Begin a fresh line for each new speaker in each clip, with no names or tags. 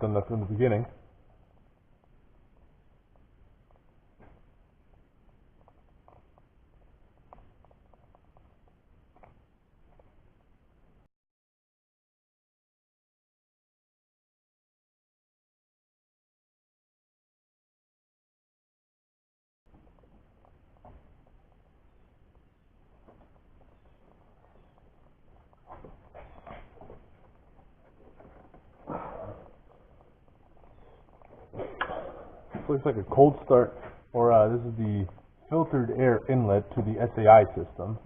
done that from the beginning. Looks like a cold start, or this is the filtered air inlet to the SAI system.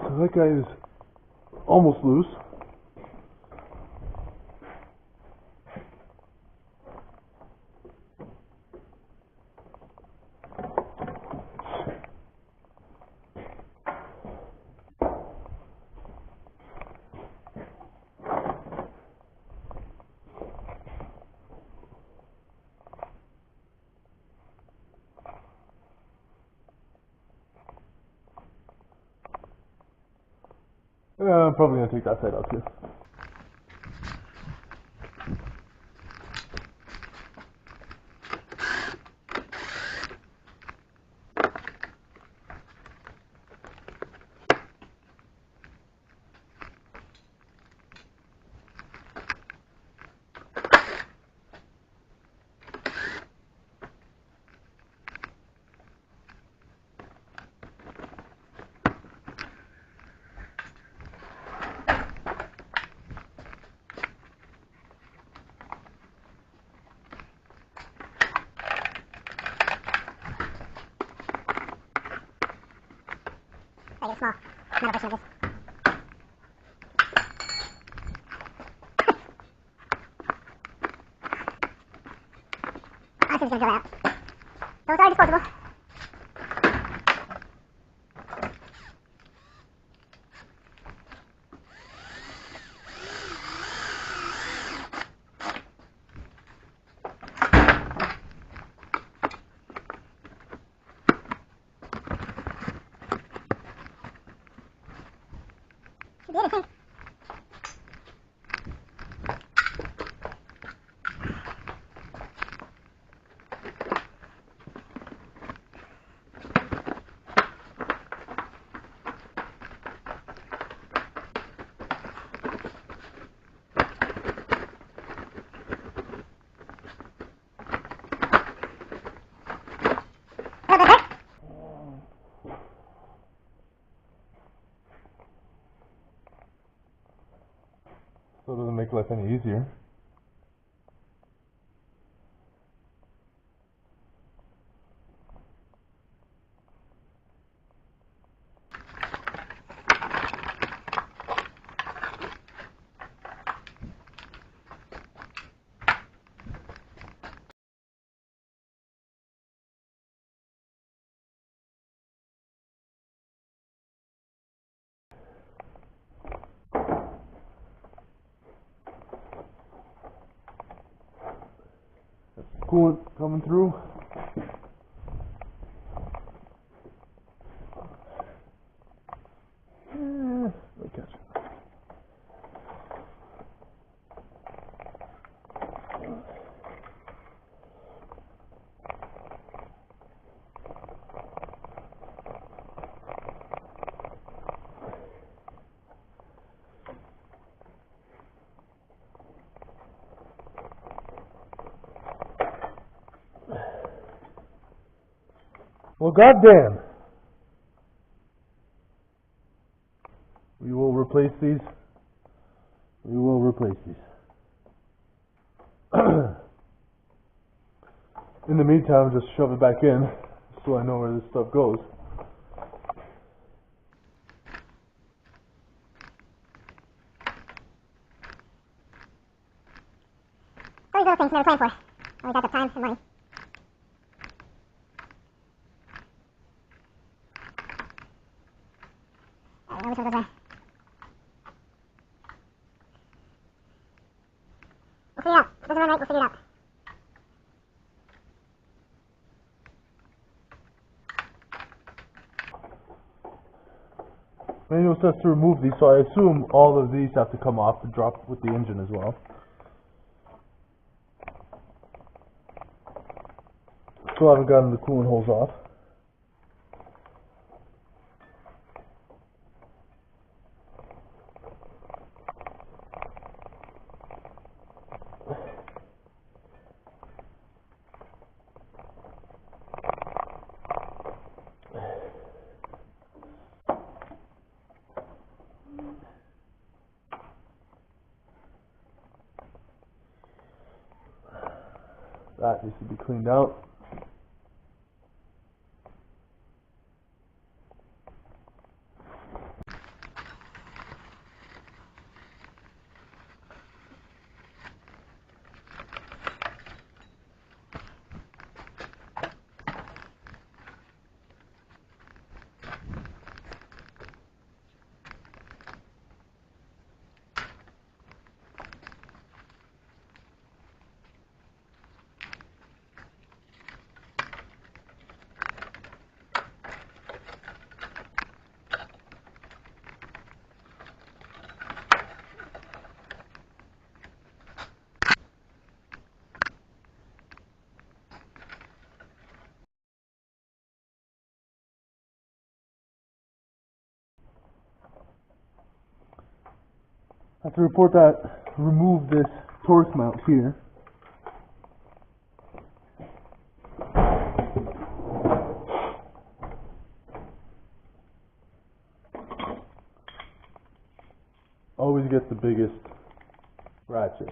So that guy is almost loose. I'm probably going to take that side out too.
I get small. Not a version of this. I think it's going to go out. Those are disposable. Should be anything.
So it doesn't make life any easier. Coolant coming through. Good catch. Well, goddamn. We will replace these. We will replace these. In the meantime, just shove it back in so I know where this stuff goes.
Something I never planned for. Always adds up time and money. I know which one goes where. We'll figure it out. If it doesn't run right, we'll figure it out.
Manual says to remove these, so I assume all of these have to come off and drop with the engine as well. Still haven't gotten the coolant holes off. That needs to be cleaned out. I have to report that, remove this torque mount here. Always gets the biggest ratchet.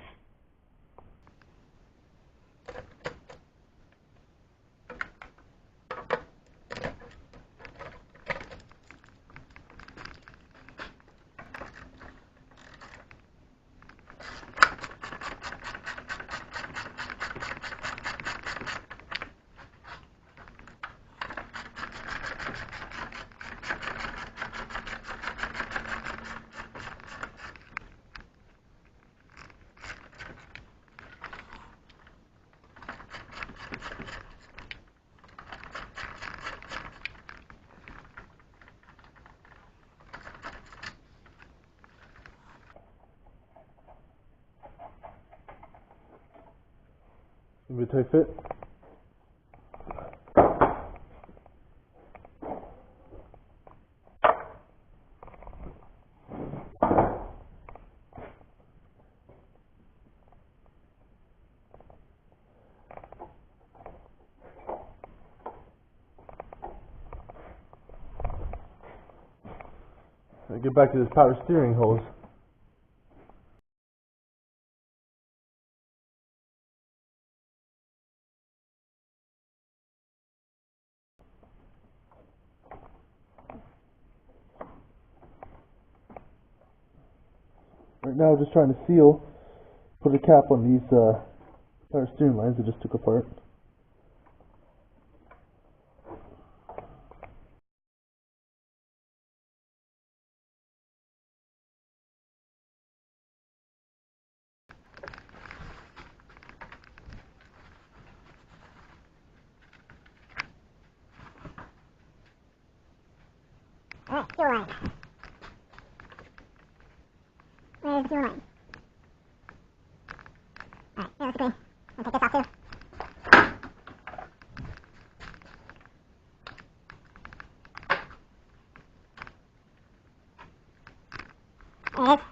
Give it a tight fit. I get back to this power steering hose. Right now, just trying to seal, put a cap on these power steering lines I just took apart.
Alright, fuel line. Where's the fuel line? Alright, there's the green. I'll take this off too. There it is.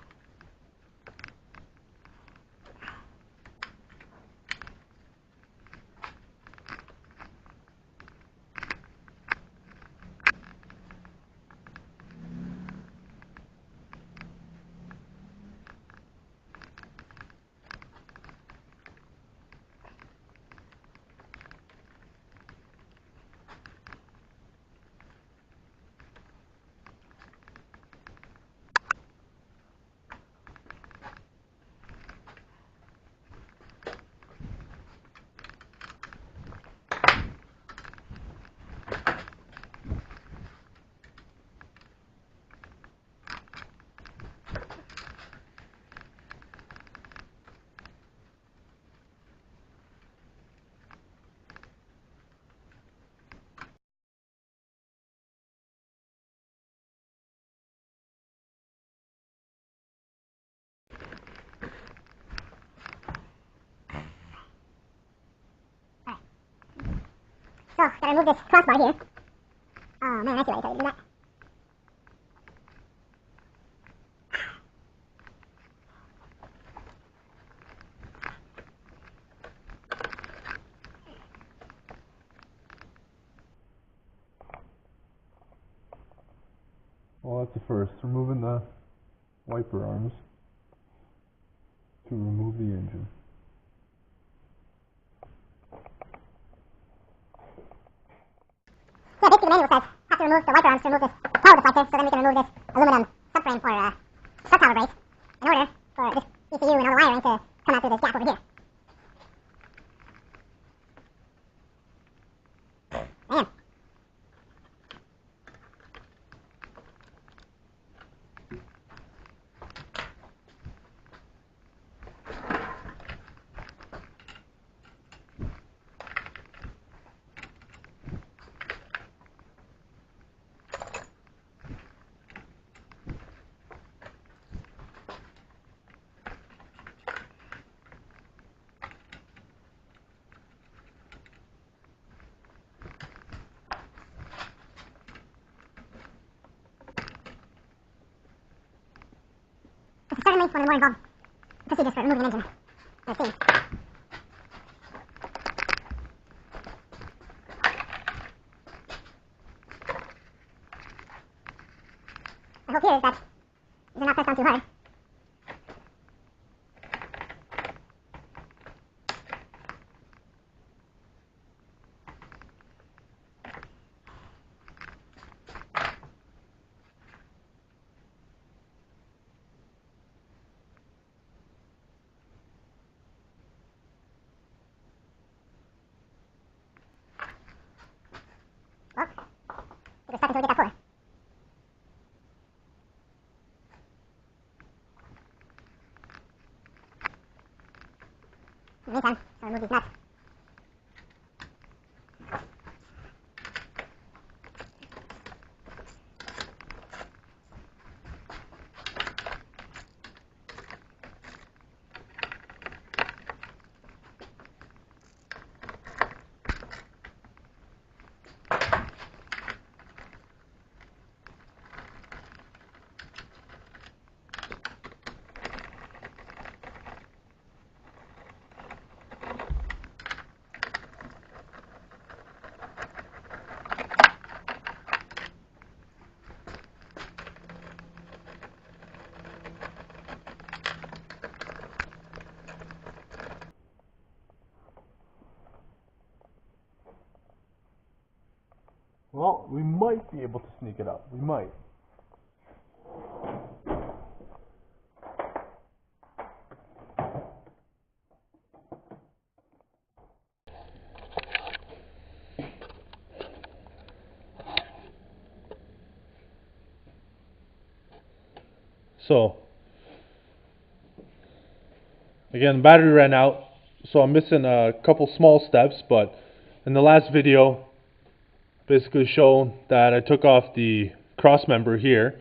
So, gotta remove this crossbar here. Oh man, I see why you tried to do that.
Well, that's the first. Removing the wiper arms to remove the engine.
Yeah, basically the manual says have to remove the wiper arms to remove this toe deflector, so then we can remove this aluminum subframe for strut power brace in order for this ECU and all the wiring to come out through this gap over here. Man. This is certainly one of the more involved procedures for removing an engine I've seen. I hope here is that these are not pressed down too hard. Well, we'll just stuck until we get that puller. In the meantime, I'll remove these nuts.
Well, we might be able to sneak it up. We might. So, again, battery ran out, so I'm missing a couple small steps, but in the last video, basically shown that I took off the cross member here,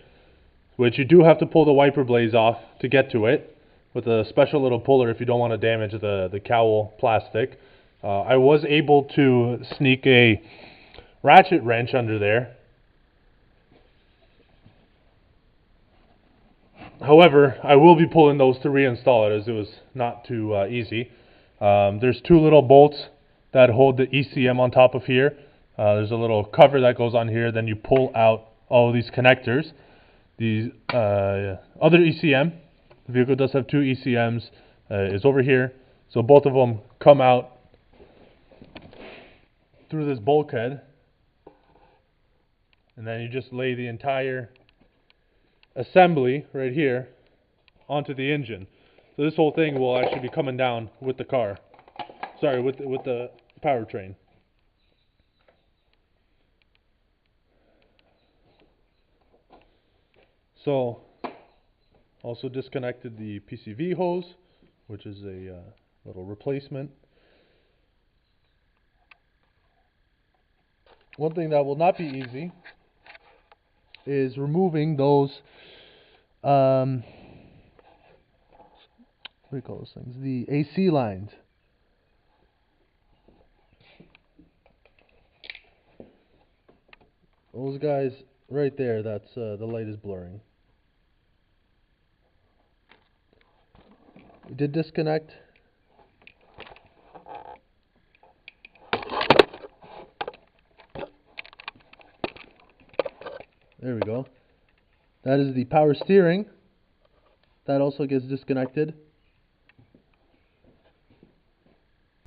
which you do have to pull the wiper blades off to get to it, with a special little puller if you don't want to damage the cowl plastic. I was able to sneak a ratchet wrench under there. However, I will be pulling those to reinstall it, as it was not too easy. There's two little bolts that hold the ECM on top of here. There's a little cover that goes on here. Then you pull out all of these connectors. The other ECM, the vehicle does have two ECMs, is over here. So both of them come out through this bulkhead. And then you just lay the entire assembly right here onto the engine. So this whole thing will actually be coming down with the car. Sorry, with the powertrain. So, also disconnected the PCV hose, which is a little replacement. One thing that will not be easy is removing those, what do you call those things? The AC lines. those guys right there, that's the light is blurring. We did disconnect. There we go. That is the power steering. That also gets disconnected.